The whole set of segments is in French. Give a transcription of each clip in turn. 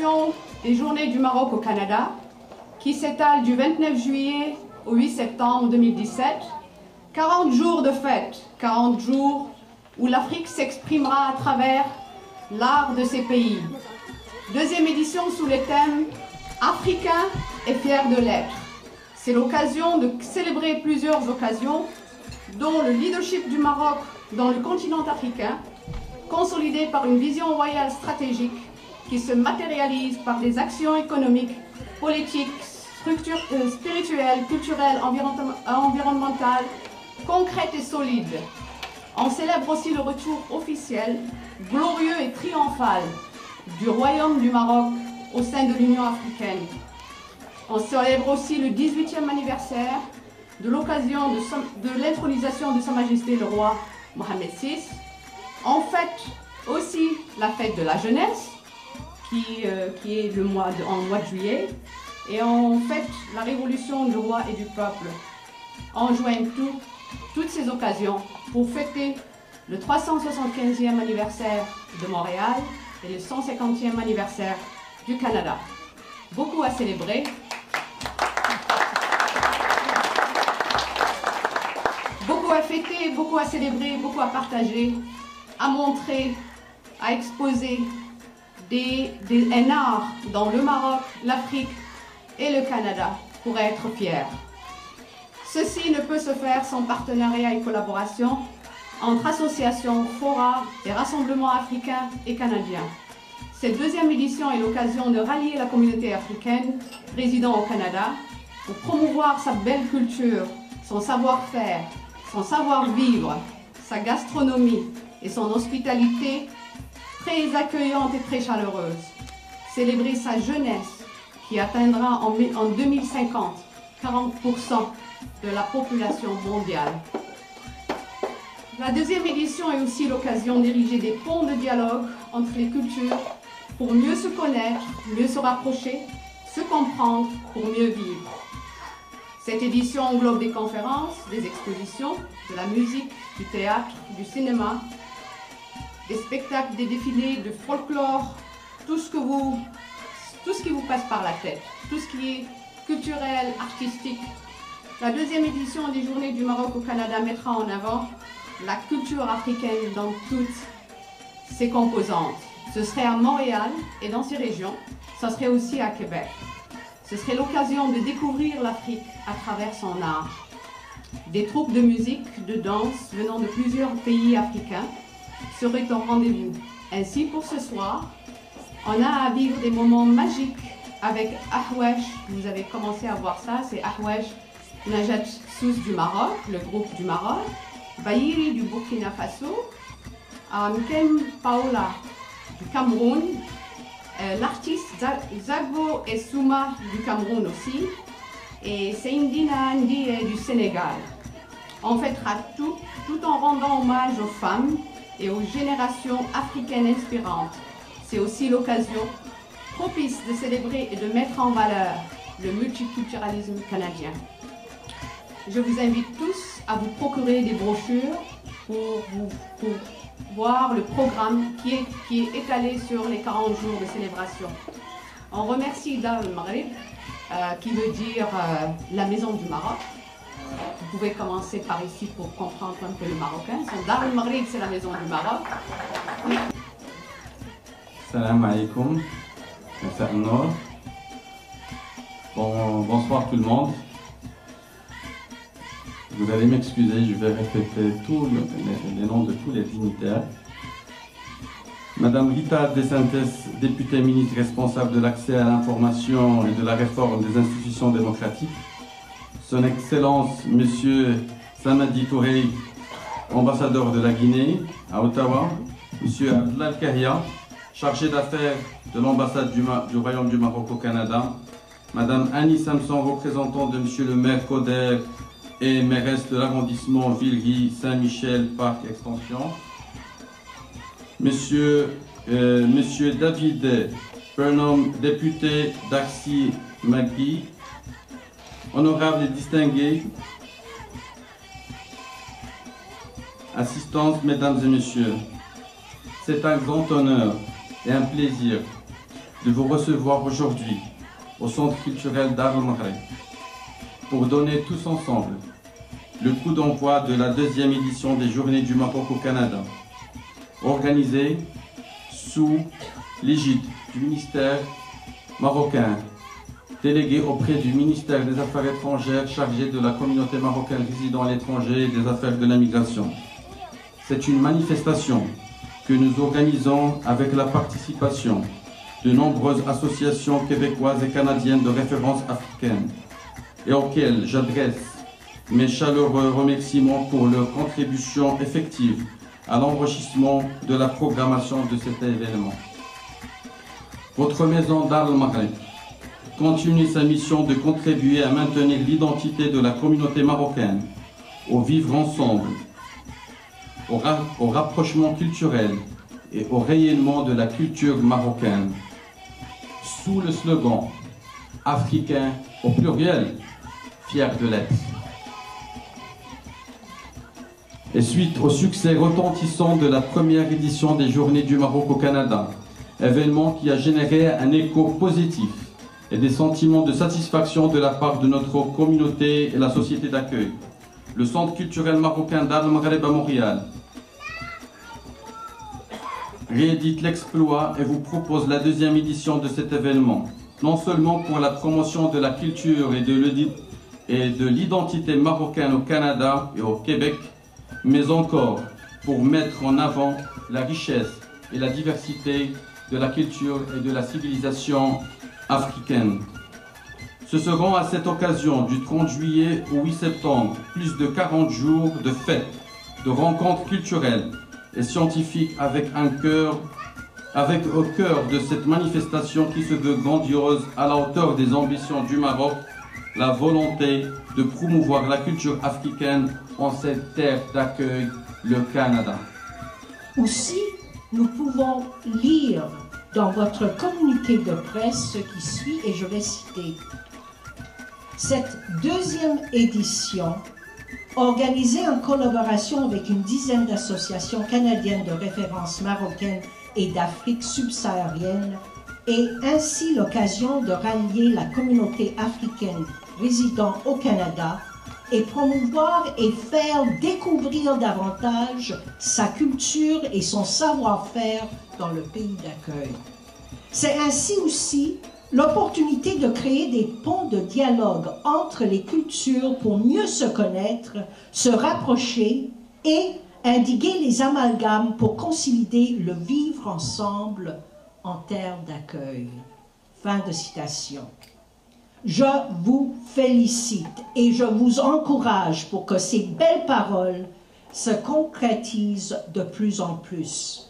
édition des Journées du Maroc au Canada, qui s'étale du 29 juillet au 8 septembre 2017. 40 jours de fête, 40 jours où l'Afrique s'exprimera à travers l'art de ses pays. Deuxième édition sous le thème « Africain et fier de l'être ». C'est l'occasion de célébrer plusieurs occasions, dont le leadership du Maroc dans le continent africain, consolidé par une vision royale stratégique qui se matérialise par des actions économiques, politiques, spirituelles, culturelles, environnementales, concrètes et solides. On célèbre aussi le retour officiel, glorieux et triomphal du Royaume du Maroc au sein de l'Union africaine. On célèbre aussi le 18e anniversaire de l'occasion de l'intronisation de Sa Majesté le roi Mohamed VI. On fête aussi la fête de la jeunesse, qui est en mois de juillet, et on fête la révolution du roi et du peuple. On joigne toutes ces occasions pour fêter le 375e anniversaire de Montréal et le 150e anniversaire du Canada. Beaucoup à célébrer. Beaucoup à fêter, beaucoup à célébrer, beaucoup à partager, à montrer, à exposer un art dans le Maroc, l'Afrique et le Canada pour être fiers. Ceci ne peut se faire sans partenariat et collaboration entre associations, forats et rassemblements africains et canadiens. Cette deuxième édition est l'occasion de rallier la communauté africaine résidant au Canada pour promouvoir sa belle culture, son savoir-faire, son savoir-vivre, sa gastronomie et son hospitalité très accueillante et très chaleureuse. Célébrer sa jeunesse qui atteindra en 2050 40% de la population mondiale. La deuxième édition est aussi l'occasion d'ériger des ponts de dialogue entre les cultures pour mieux se connaître, mieux se rapprocher, se comprendre pour mieux vivre. Cette édition englobe des conférences, des expositions, de la musique, du théâtre, du cinéma, des spectacles, des défilés, de folklore, tout ce qui vous passe par la tête, tout ce qui est culturel, artistique. La deuxième édition des Journées du Maroc au Canada mettra en avant la culture africaine dans toutes ses composantes. Ce serait à Montréal et dans ses régions, ce serait aussi à Québec. Ce serait l'occasion de découvrir l'Afrique à travers son art. Des troupes de musique, de danse venant de plusieurs pays africains seraient au rendez-vous. Ainsi, pour ce soir, on a à vivre des moments magiques avec Ahwesh. Vous avez commencé à voir ça, c'est Ahwesh Najat Sous du Maroc, le groupe du Maroc, Bahiri du Burkina Faso, Mkem Paola du Cameroun, l'artiste Zagbo Essouma du Cameroun aussi, et Seindina Ndié du Sénégal. On fêtera tout en rendant hommage aux femmes et aux générations africaines inspirantes. C'est aussi l'occasion propice de célébrer et de mettre en valeur le multiculturalisme canadien. Je vous invite tous à vous procurer des brochures pour voir le programme qui est étalé sur les 40 jours de célébration. On remercie Dar al-Maghrib, qui veut dire la maison du Maroc. Vous pouvez commencer par ici pour comprendre un peu le marocain. Dar al-Maghrib, c'est la maison du Maroc. Salam alaikum. Bonsoir tout le monde. Vous allez m'excuser, je vais répéter tous les noms de tous les dignitaires. Madame Rita DeSantis, députée ministre responsable de l'accès à l'information et de la réforme des institutions démocratiques. Son Excellence, Monsieur Samadi Touré, ambassadeur de la Guinée à Ottawa. Monsieur Abdel Kahia, chargé d'affaires de l'ambassade du Royaume du Maroc au Canada. Madame Annie Samson, représentante de Monsieur le maire Coder et mairesse de l'arrondissement Villery, Saint-Michel, Parc Extension. Monsieur David Burnham, député d'Axi Magui. Honorables et distingués, assistantes, mesdames et messieurs, c'est un grand honneur et un plaisir de vous recevoir aujourd'hui au Centre culturel d'Art Maghreb pour donner tous ensemble le coup d'envoi de la 2e édition des Journées du Maroc au Canada, organisée sous l'égide du ministère marocain, délégué auprès du ministère des Affaires étrangères chargé de la communauté marocaine résidant à l'étranger et des affaires de la migration. C'est une manifestation que nous organisons avec la participation de nombreuses associations québécoises et canadiennes de référence africaine et auxquelles j'adresse mes chaleureux remerciements pour leur contribution effective à l'enrichissement de la programmation de cet événement. Votre maison d'Art Maghreb continue sa mission de contribuer à maintenir l'identité de la communauté marocaine, au vivre ensemble, au rapprochement culturel et au rayonnement de la culture marocaine, sous le slogan « Africain au pluriel, fier de l'être ». Et suite au succès retentissant de la première édition des Journées du Maroc au Canada, événement qui a généré un écho positif et des sentiments de satisfaction de la part de notre communauté et la société d'accueil, le Centre culturel marocain d'Art Maghreb à Montréal réédite l'exploit et vous propose la 2e édition de cet événement, non seulement pour la promotion de la culture et de l'identité marocaine au Canada et au Québec, mais encore pour mettre en avant la richesse et la diversité de la culture et de la civilisation africaine. Ce seront à cette occasion du 30 juillet au 8 septembre plus de 40 jours de fêtes, de rencontres culturelles et scientifiques avec au cœur de cette manifestation qui se veut grandiose à la hauteur des ambitions du Maroc, la volonté de promouvoir la culture africaine en cette terre d'accueil, le Canada. Aussi, nous pouvons lire dans votre communiqué de presse ce qui suit, et je vais citer. Cette 2e édition, organisée en collaboration avec une dizaine d'associations canadiennes de référence marocaine et d'Afrique subsaharienne, est ainsi l'occasion de rallier la communauté africaine résidant au Canada et promouvoir et faire découvrir davantage sa culture et son savoir-faire dans le pays d'accueil. C'est ainsi aussi l'opportunité de créer des ponts de dialogue entre les cultures pour mieux se connaître, se rapprocher et indiguer les amalgames pour consolider le vivre ensemble en terre d'accueil. Fin de citation. Je vous félicite et je vous encourage pour que ces belles paroles se concrétisent de plus en plus.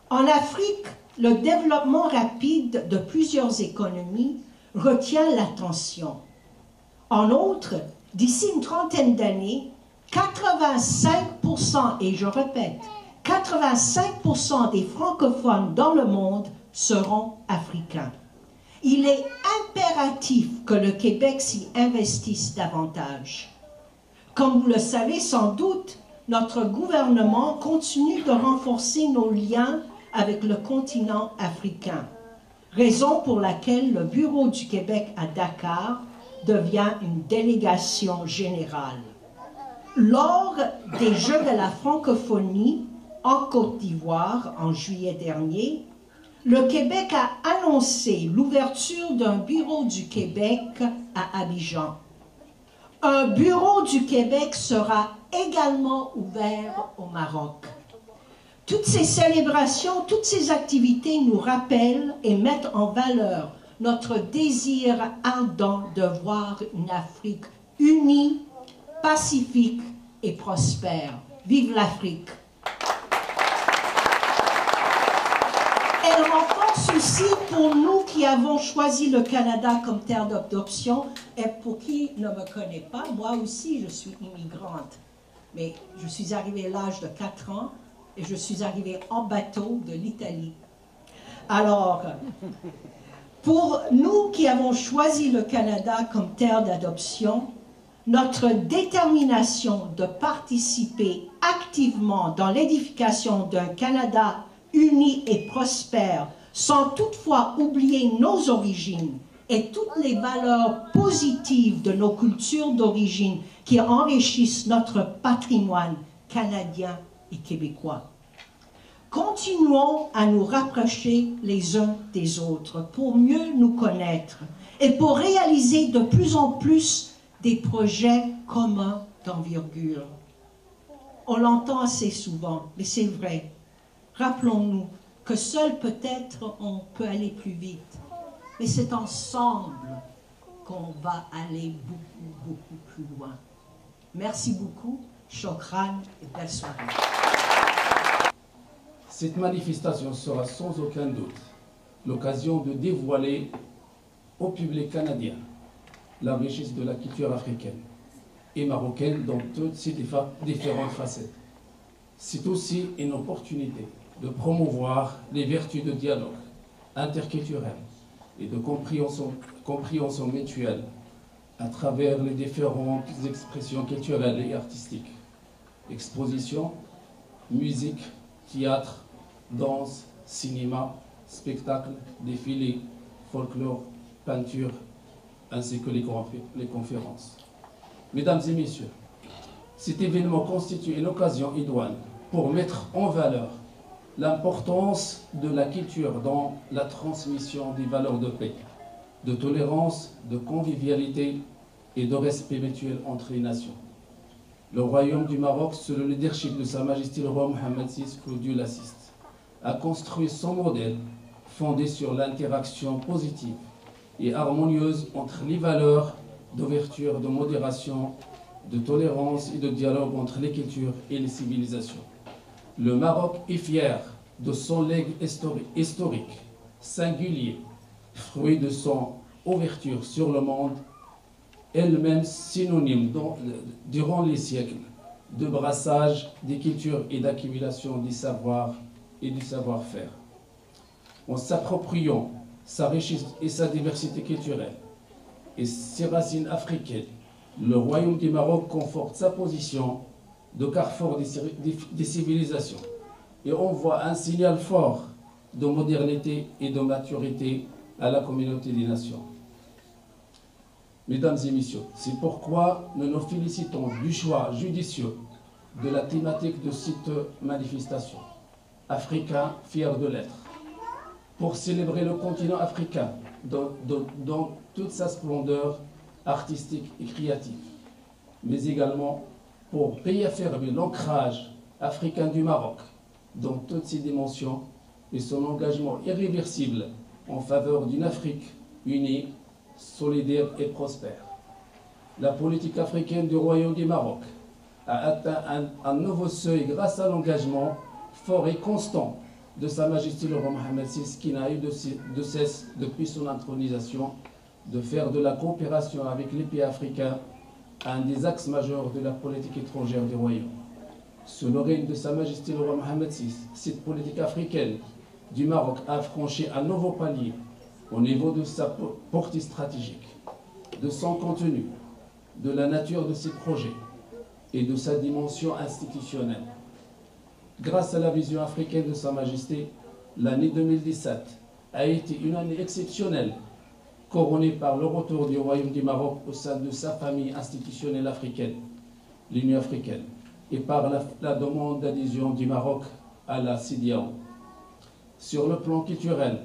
En Afrique, le développement rapide de plusieurs économies retient l'attention. En outre, d'ici une trentaine d'années, 85%, et je répète, 85% des francophones dans le monde seront africains. Il est impératif que le Québec s'y investisse davantage. Comme vous le savez sans doute, notre gouvernement continue de renforcer nos liens avec le continent africain, raison pour laquelle le Bureau du Québec à Dakar devient une délégation générale. Lors des Jeux de la francophonie en Côte d'Ivoire en juillet dernier, le Québec a annoncé l'ouverture d'un bureau du Québec à Abidjan. Un bureau du Québec sera également ouvert au Maroc. Toutes ces célébrations, toutes ces activités nous rappellent et mettent en valeur notre désir ardent de voir une Afrique unie, pacifique et prospère. Vive l'Afrique! Elle renforce aussi pour nous qui avons choisi le Canada comme terre d'adoption, et pour qui ne me connaît pas, moi aussi je suis immigrante, mais je suis arrivée à l'âge de 4 ans et je suis arrivée en bateau de l'Italie. Alors, pour nous qui avons choisi le Canada comme terre d'adoption, notre détermination de participer activement dans l'édification d'un Canada uni et prospère sans toutefois oublier nos origines et toutes les valeurs positives de nos cultures d'origine qui enrichissent notre patrimoine canadien et québécois. Continuons à nous rapprocher les uns des autres pour mieux nous connaître et pour réaliser de plus en plus des projets communs d'envergure. On l'entend assez souvent, mais c'est vrai. Rappelons-nous que seul peut-être on peut aller plus vite, mais c'est ensemble qu'on va aller beaucoup plus loin. Merci beaucoup, Shokran et belle soirée. Cette manifestation sera sans aucun doute l'occasion de dévoiler au public canadien la richesse de la culture africaine et marocaine dans toutes ses différentes facettes. C'est aussi une opportunité de promouvoir les vertus de dialogue interculturel et de compréhension mutuelle à travers les différentes expressions culturelles et artistiques. Expositions, musique, théâtre, danse, cinéma, spectacles, défilés, folklore, peinture, ainsi que les conférences. Mesdames et messieurs, cet événement constitue une occasion idoine pour mettre en valeur l'importance de la culture dans la transmission des valeurs de paix, de tolérance, de convivialité et de respect mutuel entre les nations. Le Royaume du Maroc, sous le leadership de Sa Majesté le roi Mohammed VI, que Dieu l'assiste, a construit son modèle fondé sur l'interaction positive et harmonieuse entre les valeurs d'ouverture, de modération, de tolérance et de dialogue entre les cultures et les civilisations. Le Maroc est fier de son legs historique, singulier, fruit de son ouverture sur le monde, elle-même synonyme durant les siècles de brassage des cultures et d'accumulation des savoirs et du savoir-faire. En s'appropriant sa richesse et sa diversité culturelle et ses racines africaines, le Royaume du Maroc conforte sa position de carrefour des civilisations et envoie un signal fort de modernité et de maturité à la communauté des nations. Mesdames et messieurs, c'est pourquoi nous nous félicitons du choix judicieux de la thématique de cette manifestation. Africain, fier de l'être. Pour célébrer le continent africain dans toute sa splendeur artistique et créative, mais également pour réaffirmer l'ancrage africain du Maroc dans toutes ses dimensions et son engagement irréversible en faveur d'une Afrique unie, solidaire et prospère. La politique africaine du Royaume du Maroc a atteint un nouveau seuil grâce à l'engagement fort et constant de Sa Majesté le roi Mohammed VI, qui n'a eu de cesse depuis son intronisation de faire de la coopération avec les pays africains un des axes majeurs de la politique étrangère du Royaume. Sous le règne de Sa Majesté le roi Mohammed VI, cette politique africaine du Maroc a franchi un nouveau palier au niveau de sa portée stratégique, de son contenu, de la nature de ses projets et de sa dimension institutionnelle. Grâce à la vision africaine de Sa Majesté, l'année 2017 a été une année exceptionnelle, couronnée par le retour du Royaume du Maroc au sein de sa famille institutionnelle africaine, l'Union africaine, et par la demande d'adhésion du Maroc à la CEDEAO. Sur le plan culturel,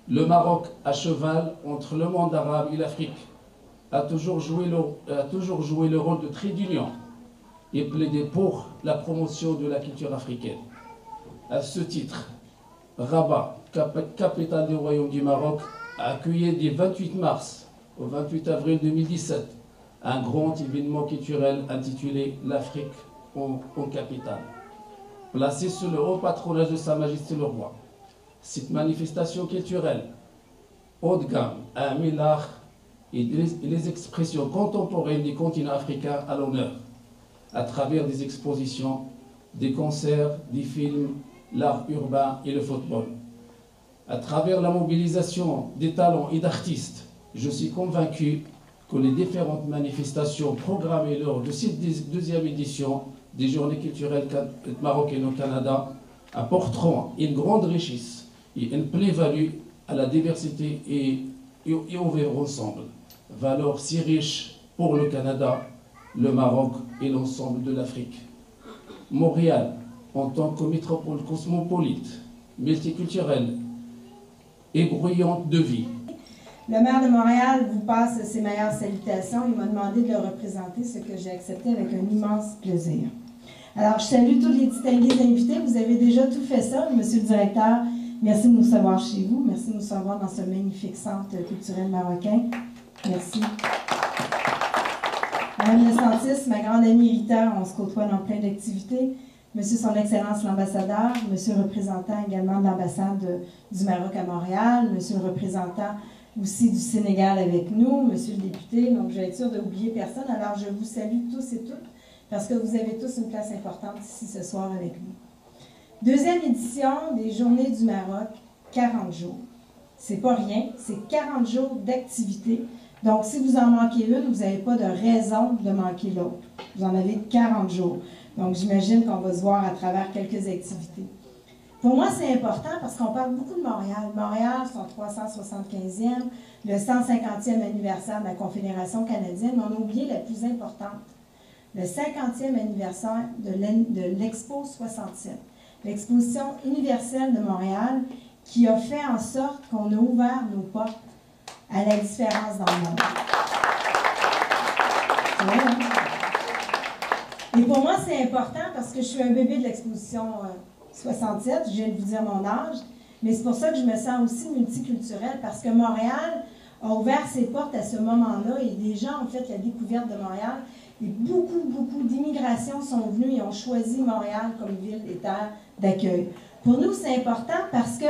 le Maroc, à cheval entre le monde arabe et l'Afrique, a toujours joué le rôle de trait d'union et plaidé pour la promotion de la culture africaine. À ce titre, Rabat, capitale du Royaume du Maroc, a accueilli du 28 mars au 28 avril 2017 un grand événement culturel intitulé l'Afrique en capitale, placé sous le haut patronage de Sa Majesté le Roi. Cette manifestation culturelle haut de gamme a mis l'art et les expressions contemporaines du continent africain à l'honneur, à travers des expositions, des concerts, des films, l'art urbain et le football. À travers la mobilisation des talents et d'artistes, je suis convaincu que les différentes manifestations programmées lors de cette deuxième édition des Journées culturelles marocaines au Canada apporteront une grande richesse et une plus-value à la diversité et au vivre ensemble. Valeurs si riches pour le Canada, le Maroc et l'ensemble de l'Afrique. Montréal, en tant que métropole cosmopolite, multiculturelle et bruyante de vie. Le maire de Montréal vous passe ses meilleures salutations. Il m'a demandé de le représenter, ce que j'ai accepté avec un immense plaisir. Alors, je salue tous les distingués invités. Vous avez déjà tout fait ça, Monsieur le directeur. Merci de nous recevoir chez vous. Merci de nous recevoir dans ce magnifique centre culturel marocain. Merci. Madame Lesantis, ma grande amie Rita, on se côtoie dans plein d'activités. Monsieur son Excellence l'ambassadeur, Monsieur le représentant également de l'ambassade du Maroc à Montréal, Monsieur le représentant aussi du Sénégal avec nous, Monsieur le député, donc je vais être sûre de n'oublier personne. Alors je vous salue tous et toutes, parce que vous avez tous une place importante ici ce soir avec nous. Deuxième édition des Journées du Maroc, 40 jours. C'est pas rien, c'est 40 jours d'activité. Donc si vous en manquez une, vous n'avez pas de raison de manquer l'autre. Vous en avez 40 jours. Donc j'imagine qu'on va se voir à travers quelques activités. Pour moi, c'est important parce qu'on parle beaucoup de Montréal. Montréal, son 375e, le 150e anniversaire de la Confédération canadienne, mais on a oublié la plus importante, le 50e anniversaire de l'Expo 67, l'exposition universelle de Montréal, qui a fait en sorte qu'on a ouvert nos portes à la différence dans le monde. C'est vrai, hein? Et pour moi, c'est important parce que je suis un bébé de l'exposition 67, je viens de vous dire mon âge, mais c'est pour ça que je me sens aussi multiculturelle, parce que Montréal a ouvert ses portes à ce moment-là et des gens ont fait la découverte de Montréal et beaucoup d'immigrations sont venues et ont choisi Montréal comme ville et terre d'accueil. Pour nous, c'est important parce que,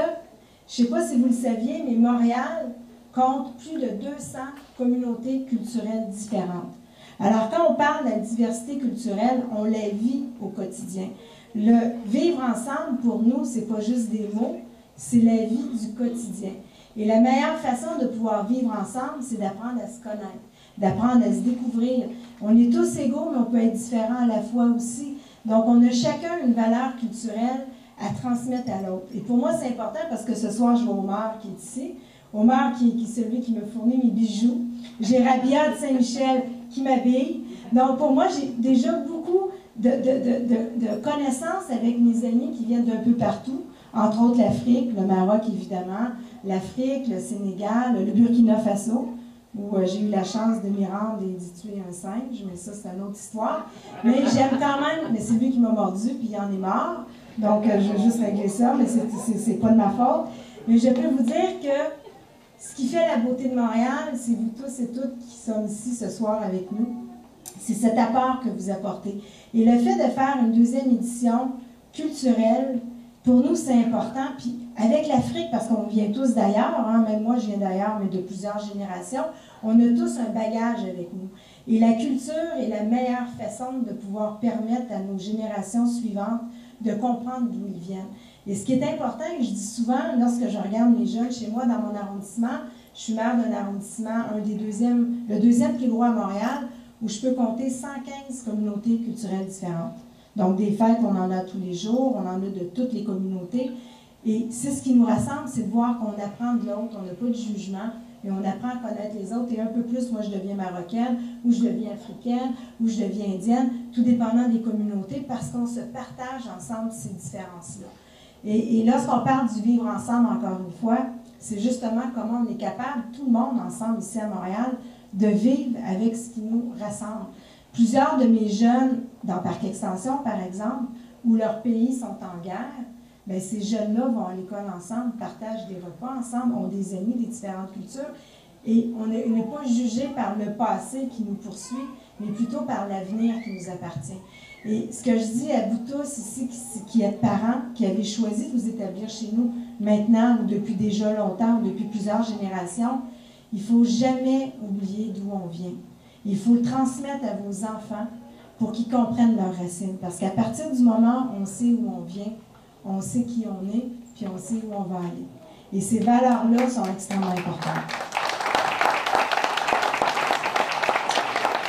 je ne sais pas si vous le saviez, mais Montréal compte plus de 200 communautés culturelles différentes. Alors, quand on parle de la diversité culturelle, on la vit au quotidien. Le vivre ensemble, pour nous, c'est pas juste des mots, c'est la vie du quotidien. Et la meilleure façon de pouvoir vivre ensemble, c'est d'apprendre à se connaître, d'apprendre à se découvrir. On est tous égaux, mais on peut être différents à la fois aussi. Donc, on a chacun une valeur culturelle à transmettre à l'autre. Et pour moi, c'est important parce que ce soir, je vois Omar qui est ici. Omar qui est celui qui me fournit mes bijoux. J'ai Rabia de Saint-Michel qui m'habille. Donc, pour moi, j'ai déjà beaucoup de connaissances avec mes amis qui viennent d'un peu partout, entre autres l'Afrique, le Maroc évidemment, l'Afrique, le Sénégal, le Burkina Faso, où j'ai eu la chance de m'y rendre et d'y tuer un singe, mais ça c'est une autre histoire. Mais j'aime quand même, mais c'est lui qui m'a mordu, puis il en est mort, donc je veux juste régler ça, mais c'est pas de ma faute. Mais je peux vous dire que ce qui fait la beauté de Montréal, c'est vous tous et toutes qui sommes ici ce soir avec nous. C'est cet apport que vous apportez. Et le fait de faire une deuxième édition culturelle, pour nous, c'est important. Puis avec l'Afrique, parce qu'on vient tous d'ailleurs, hein, même moi je viens d'ailleurs, mais de plusieurs générations, on a tous un bagage avec nous. Et la culture est la meilleure façon de pouvoir permettre à nos générations suivantes de comprendre d'où ils viennent. Et ce qui est important, et je dis souvent, lorsque je regarde les jeunes chez moi dans mon arrondissement, je suis maire d'un arrondissement, le deuxième plus gros à Montréal, où je peux compter 115 communautés culturelles différentes. Donc, des fêtes, on en a tous les jours, on en a de toutes les communautés. Et c'est ce qui nous rassemble, c'est de voir qu'on apprend de l'autre, on n'a pas de jugement, et on apprend à connaître les autres. Et un peu plus, moi, je deviens marocaine, ou je deviens africaine, ou je deviens indienne, tout dépendant des communautés, parce qu'on se partage ensemble ces différences-là. Et lorsqu'on parle du vivre ensemble, encore une fois, c'est justement comment on est capable, tout le monde ensemble ici à Montréal, de vivre avec ce qui nous rassemble. Plusieurs de mes jeunes, dans Parc Extension par exemple, où leurs pays sont en guerre, bien, ces jeunes-là vont à l'école ensemble, partagent des repas ensemble, ont des amis des différentes cultures, et on n'est pas jugé par le passé qui nous poursuit, mais plutôt par l'avenir qui nous appartient. Et ce que je dis à vous tous ici, qui êtes parents, qui avez choisi de vous établir chez nous maintenant, ou depuis déjà longtemps, ou depuis plusieurs générations, il ne faut jamais oublier d'où on vient. Il faut le transmettre à vos enfants pour qu'ils comprennent leurs racines. Parce qu'à partir du moment où on sait où on vient, on sait qui on est, puis on sait où on va aller. Et ces valeurs-là sont extrêmement importantes.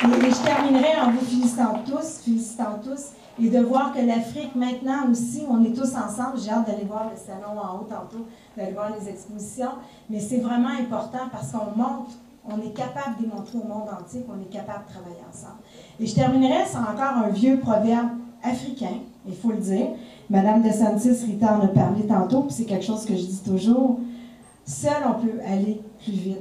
Et je terminerai en vous félicitant tous, et de voir que l'Afrique, maintenant aussi, on est tous ensemble. J'ai hâte d'aller voir le salon en haut tantôt, d'aller voir les expositions. Mais c'est vraiment important parce qu'on montre, on est capable de démontrer au monde entier qu'on est capable de travailler ensemble. Et je terminerai sur encore un vieux proverbe africain, il faut le dire. Madame DeSantis, Rita en a parlé tantôt, puis c'est quelque chose que je dis toujours. Seul, on peut aller plus vite.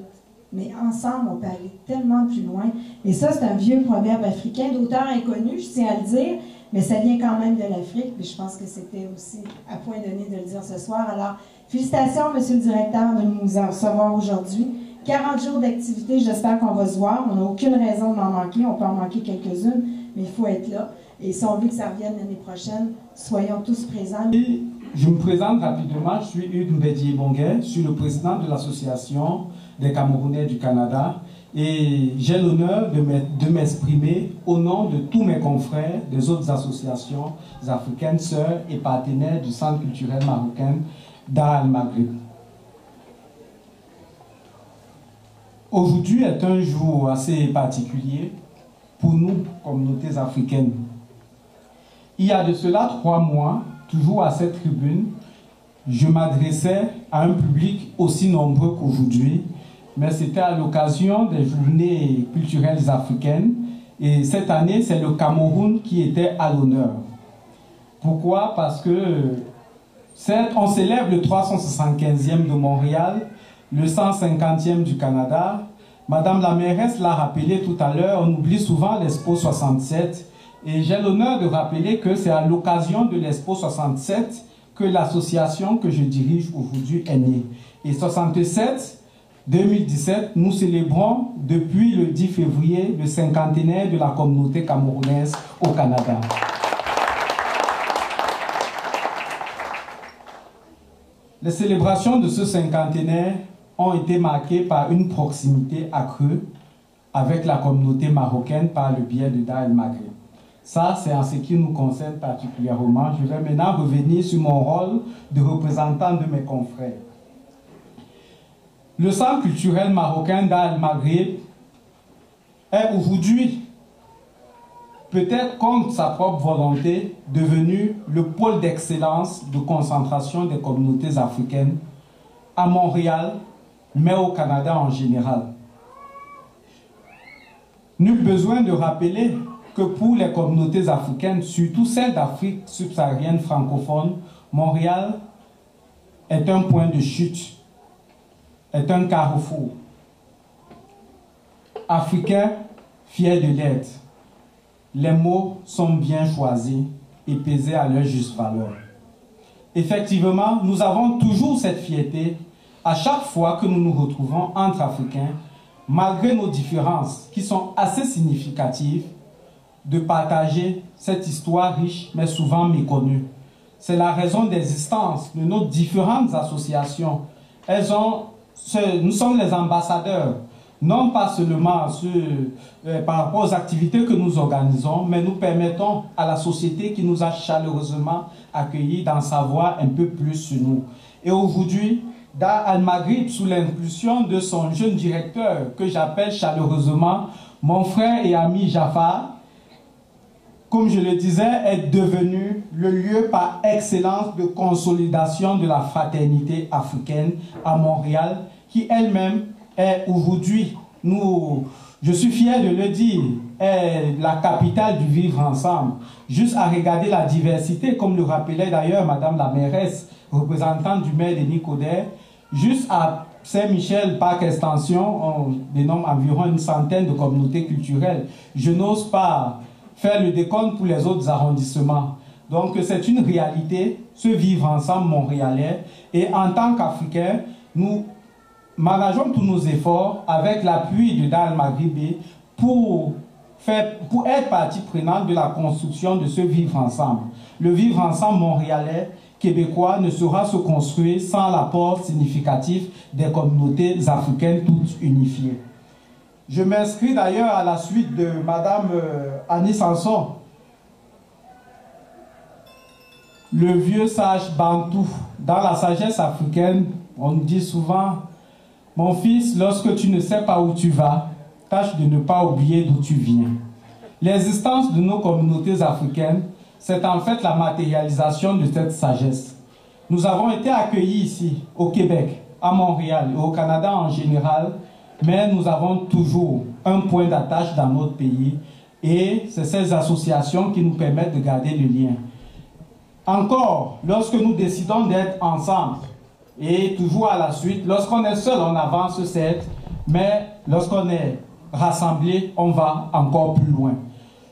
Mais ensemble, on peut aller tellement plus loin. Et ça, c'est un vieux proverbe africain d'auteur inconnu, je tiens à le dire, mais ça vient quand même de l'Afrique. Puis je pense que c'était aussi à point donné de le dire ce soir. Alors, félicitations, Monsieur le Directeur, de nous recevoir aujourd'hui. 40 jours d'activité, j'espère qu'on va se voir. On n'a aucune raison de m'en manquer. On peut en manquer quelques-unes, mais il faut être là. Et si on veut que ça revienne l'année prochaine, soyons tous présents. Je me présente rapidement, je suis Hugues Mbedi-Bonguet, je suis le président de l'Association des Camerounais du Canada et j'ai l'honneur de m'exprimer au nom de tous mes confrères des autres associations africaines, sœurs et partenaires du Centre culturel marocain Dar el-Maghrib. Aujourd'hui est un jour assez particulier pour nous, communautés africaines. Il y a de cela 3 mois, toujours à cette tribune, je m'adressais à un public aussi nombreux qu'aujourd'hui, mais c'était à l'occasion des journées culturelles africaines. Et cette année, c'est le Cameroun qui était à l'honneur. Pourquoi? Parce que on célèbre le 375e de Montréal, le 150e du Canada. Madame la mairesse l'a rappelé tout à l'heure, on oublie souvent l'Expo 67. Et j'ai l'honneur de rappeler que c'est à l'occasion de l'Expo 67 que l'association que je dirige aujourd'hui est née. Et 67, 2017, nous célébrons depuis le 10 février le cinquantenaire de la communauté camerounaise au Canada. Les célébrations de ce cinquantenaire ont été marquées par une proximité accrue avec la communauté marocaine par le biais de Dar el-Maghrib. Ça, c'est en ce qui nous concerne particulièrement. Je vais maintenant revenir sur mon rôle de représentant de mes confrères. Le Centre culturel marocain Dar el-Maghrib est aujourd'hui, peut-être contre sa propre volonté, devenu le pôle d'excellence de concentration des communautés africaines à Montréal, mais au Canada en général. Nul besoin de rappeler que pour les communautés africaines, surtout celles d'Afrique subsaharienne francophone, Montréal est un point de chute, est un carrefour. Africains fiers de l'être, les mots sont bien choisis et pesés à leur juste valeur. Effectivement, nous avons toujours cette fierté à chaque fois que nous nous retrouvons entre Africains, malgré nos différences qui sont assez significatives, de partager cette histoire riche mais souvent méconnue. C'est la raison d'existence de nos différentes associations. Nous sommes les ambassadeurs, non pas seulement par rapport aux activités que nous organisons, mais nous permettons à la société qui nous a chaleureusement accueillis d'en savoir un peu plus sur nous. Et aujourd'hui, Dar el-Maghrib, sous l'impulsion de son jeune directeur, que j'appelle chaleureusement mon frère et ami Jafar, comme je le disais, est devenu le lieu par excellence de consolidation de la fraternité africaine à Montréal, qui elle-même est aujourd'hui, je suis fier de le dire, est la capitale du vivre ensemble. Juste à regarder la diversité, comme le rappelait d'ailleurs Madame la mairesse, représentante du maire de Nicodère, juste à Saint-Michel, Parc Extension, on dénombre environ une centaine de communautés culturelles. Je n'ose pas faire le décompte pour les autres arrondissements. Donc c'est une réalité, ce vivre ensemble montréalais. Et en tant qu'Africains, nous manageons tous nos efforts avec l'appui de Dar el-Maghrib pour être partie prenante de la construction de ce vivre ensemble. Le vivre ensemble montréalais, québécois, ne saura se construire sans l'apport significatif des communautés africaines toutes unifiées. Je m'inscris d'ailleurs à la suite de Madame Annie Sanson. Le vieux sage Bantou. Dans la sagesse africaine, on dit souvent, mon fils, lorsque tu ne sais pas où tu vas, tâche de ne pas oublier d'où tu viens. L'existence de nos communautés africaines, c'est en fait la matérialisation de cette sagesse. Nous avons été accueillis ici, au Québec, à Montréal et au Canada en général, mais nous avons toujours un point d'attache dans notre pays et c'est ces associations qui nous permettent de garder le lien. Encore, lorsque nous décidons d'être ensemble, et toujours à la suite, lorsqu'on est seul, on avance certes, mais lorsqu'on est rassemblé, on va encore plus loin.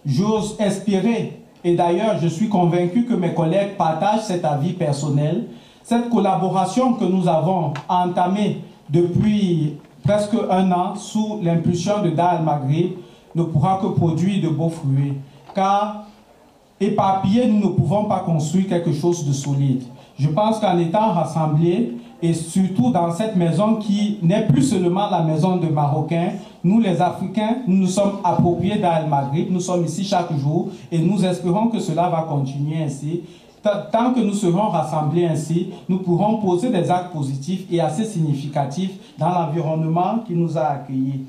J'ose espérer, et d'ailleurs je suis convaincu que mes collègues partagent cet avis personnel, cette collaboration que nous avons entamée depuis presque un an sous l'impulsion de Dar el-Maghrib ne pourra que produire de beaux fruits, car éparpillés, nous ne pouvons pas construire quelque chose de solide. Je pense qu'en étant rassemblés, et surtout dans cette maison qui n'est plus seulement la maison de Marocains, nous les Africains, nous nous sommes appropriés Dar el-Maghrib, nous sommes ici chaque jour et nous espérons que cela va continuer ainsi. Tant que nous serons rassemblés ainsi, nous pourrons poser des actes positifs et assez significatifs dans l'environnement qui nous a accueillis.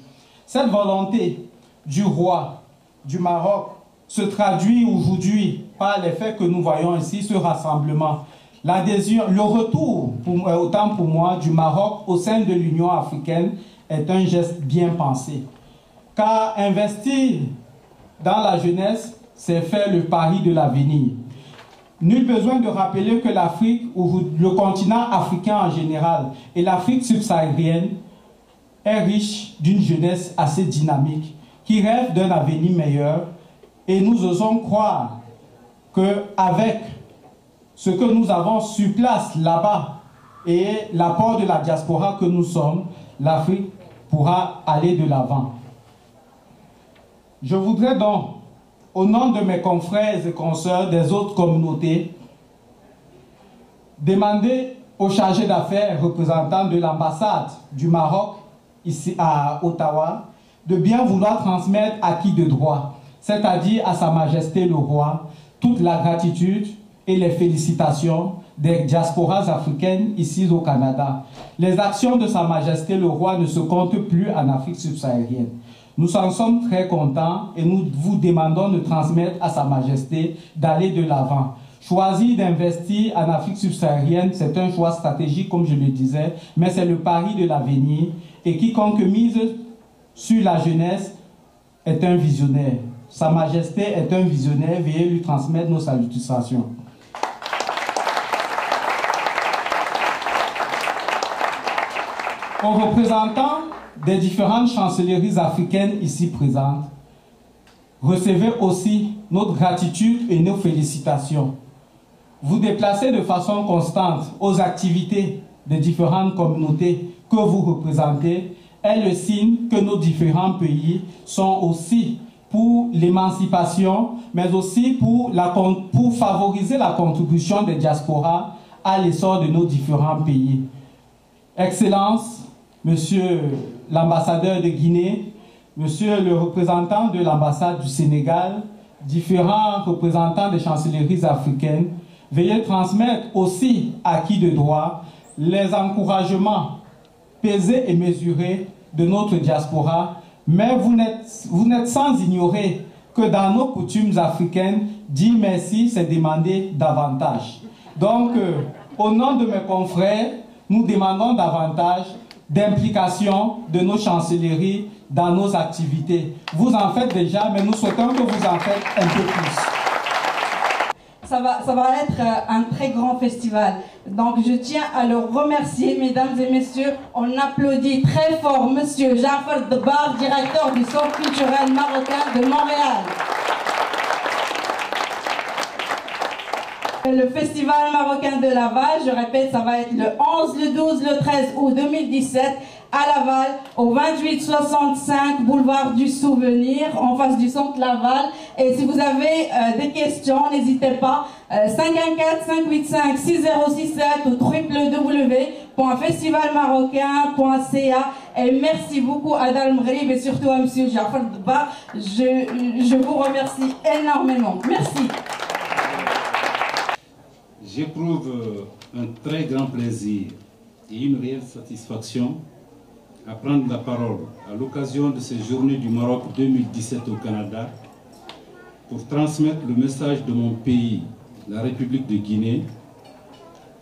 Cette volonté du roi du Maroc se traduit aujourd'hui par les faits que nous voyons ici, ce rassemblement. L'adhésion, le retour, autant pour moi, du Maroc au sein de l'Union africaine est un geste bien pensé. Car investir dans la jeunesse, c'est faire le pari de l'avenir. Nul besoin de rappeler que l'Afrique, ou le continent africain en général, et l'Afrique subsaharienne, est riche d'une jeunesse assez dynamique, qui rêve d'un avenir meilleur, et nous osons croire qu'avec ce que nous avons sur place là-bas et l'apport de la diaspora que nous sommes, l'Afrique pourra aller de l'avant. Je voudrais donc, au nom de mes confrères et consoeurs des autres communautés, demander aux chargés d'affaires représentants de l'ambassade du Maroc, ici à Ottawa, de bien vouloir transmettre à qui de droit, c'est-à-dire à Sa Majesté le Roi, toute la gratitude et les félicitations des diasporas africaines ici au Canada. Les actions de Sa Majesté le Roi ne se comptent plus en Afrique subsaharienne. Nous en sommes très contents et nous vous demandons de transmettre à Sa Majesté d'aller de l'avant. Choisir d'investir en Afrique subsaharienne, c'est un choix stratégique, comme je le disais, mais c'est le pari de l'avenir. Et quiconque mise sur la jeunesse est un visionnaire. Sa Majesté est un visionnaire, veuillez lui transmettre nos salutations. Aux représentants des différentes chancelleries africaines ici présentes, recevez aussi notre gratitude et nos félicitations. Vous déplacez de façon constante aux activités des différentes communautés que vous représentez est le signe que nos différents pays sont aussi pour l'émancipation, mais aussi pour favoriser la contribution des diasporas à l'essor de nos différents pays. Excellences, Monsieur l'ambassadeur de Guinée, Monsieur le représentant de l'ambassade du Sénégal, différents représentants des chancelleries africaines, veuillez transmettre aussi à qui de droit les encouragements pesés et mesurés de notre diaspora, mais vous n'êtes sans ignorer que dans nos coutumes africaines, dire merci, c'est demander davantage. Donc, au nom de mes confrères, nous demandons davantage d'implication de nos chancelleries dans nos activités. Vous en faites déjà, mais nous souhaitons que vous en faites un peu plus. Ça va être un très grand festival. Donc je tiens à le remercier, mesdames et messieurs. On applaudit très fort Monsieur Jafar Dbar, directeur du Centre culturel marocain de Montréal. Le Festival marocain de Laval, je répète, ça va être le 11, le 12, le 13 août 2017 à Laval, au 2865 boulevard du Souvenir, en face du centre Laval. Et si vous avez des questions, n'hésitez pas, 514-585-6067 ou www.festivalmarocain.ca. Et merci beaucoup à Dar el-Maghrib et surtout à M. Jafar Dbar. Je vous remercie énormément. Merci. J'éprouve un très grand plaisir et une réelle satisfaction à prendre la parole à l'occasion de ces Journées du Maroc 2017 au Canada pour transmettre le message de mon pays, la République de Guinée,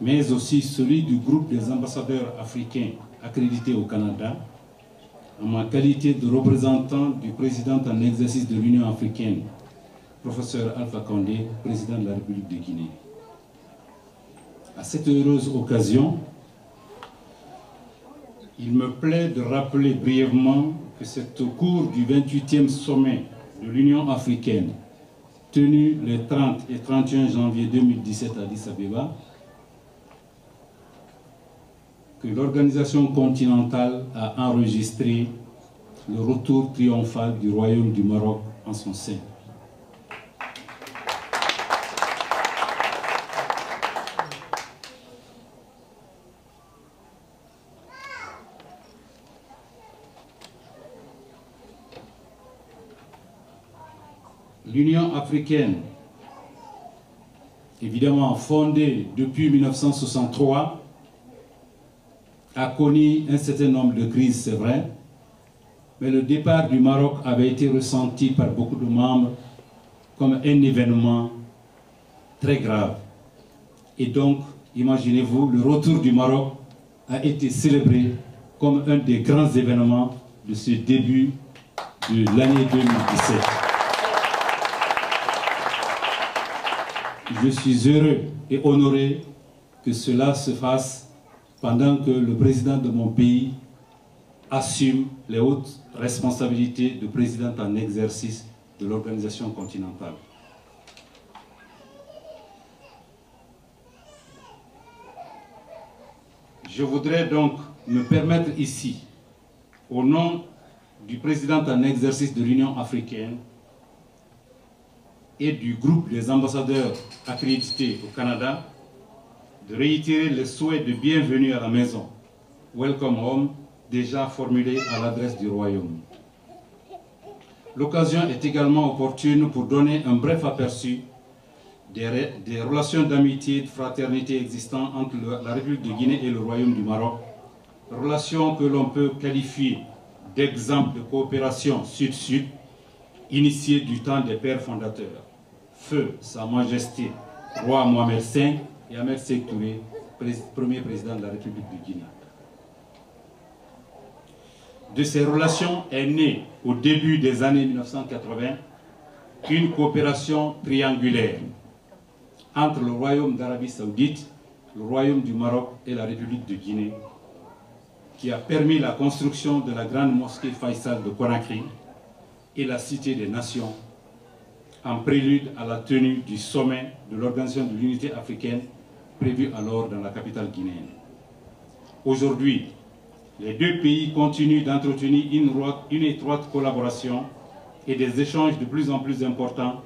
mais aussi celui du groupe des ambassadeurs africains accrédités au Canada, en ma qualité de représentant du président en exercice de l'Union africaine, professeur Alpha Condé, président de la République de Guinée. À cette heureuse occasion, il me plaît de rappeler brièvement que c'est au cours du 28e sommet de l'Union africaine, tenu les 30 et 31 janvier 2017 à Addis Abeba, que l'organisation continentale a enregistré le retour triomphal du Royaume du Maroc en son sein. L'Union africaine, évidemment fondée depuis 1963, a connu un certain nombre de crises, c'est vrai, mais le départ du Maroc avait été ressenti par beaucoup de membres comme un événement très grave. Et donc, imaginez-vous, le retour du Maroc a été célébré comme un des grands événements de ce début de l'année 2017. Je suis heureux et honoré que cela se fasse pendant que le président de mon pays assume les hautes responsabilités de président en exercice de l'organisation continentale. Je voudrais donc me permettre ici, au nom du président en exercice de l'Union africaine et du groupe des ambassadeurs accrédités au Canada, de réitérer les souhaits de bienvenue à la maison, Welcome Home, déjà formulés à l'adresse du Royaume. L'occasion est également opportune pour donner un bref aperçu des relations d'amitié et de fraternité existantes entre la République de Guinée et le Royaume du Maroc, relations que l'on peut qualifier d'exemple de coopération sud-sud, initiée du temps des pères fondateurs, Feu Sa Majesté Roi Mohamed V et Ahmed Sékou Touré, premier président de la République de Guinée. De ces relations est née, au début des années 1980, une coopération triangulaire entre le Royaume d'Arabie Saoudite, le Royaume du Maroc et la République de Guinée, qui a permis la construction de la grande mosquée Faisal de Conakry et la Cité des Nations, en prélude à la tenue du sommet de l'Organisation de l'Unité africaine prévu alors dans la capitale guinéenne. Aujourd'hui, les deux pays continuent d'entretenir une étroite collaboration et des échanges de plus en plus importants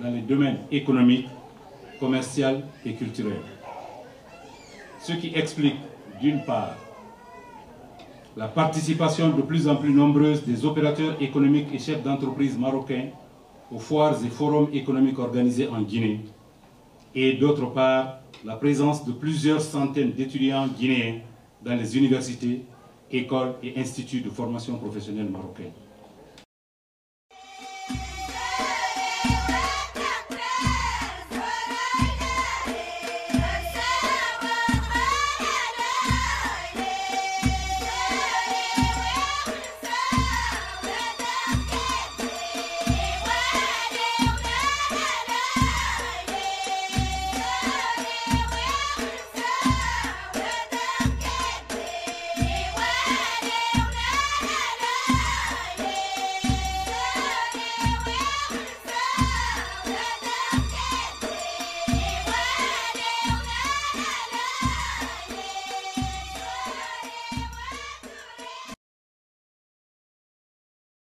dans les domaines économiques, commerciaux et culturels. Ce qui explique, d'une part, la participation de plus en plus nombreuse des opérateurs économiques et chefs d'entreprise marocains aux foires et forums économiques organisés en Guinée, et d'autre part, la présence de plusieurs centaines d'étudiants guinéens dans les universités, écoles et instituts de formation professionnelle marocains.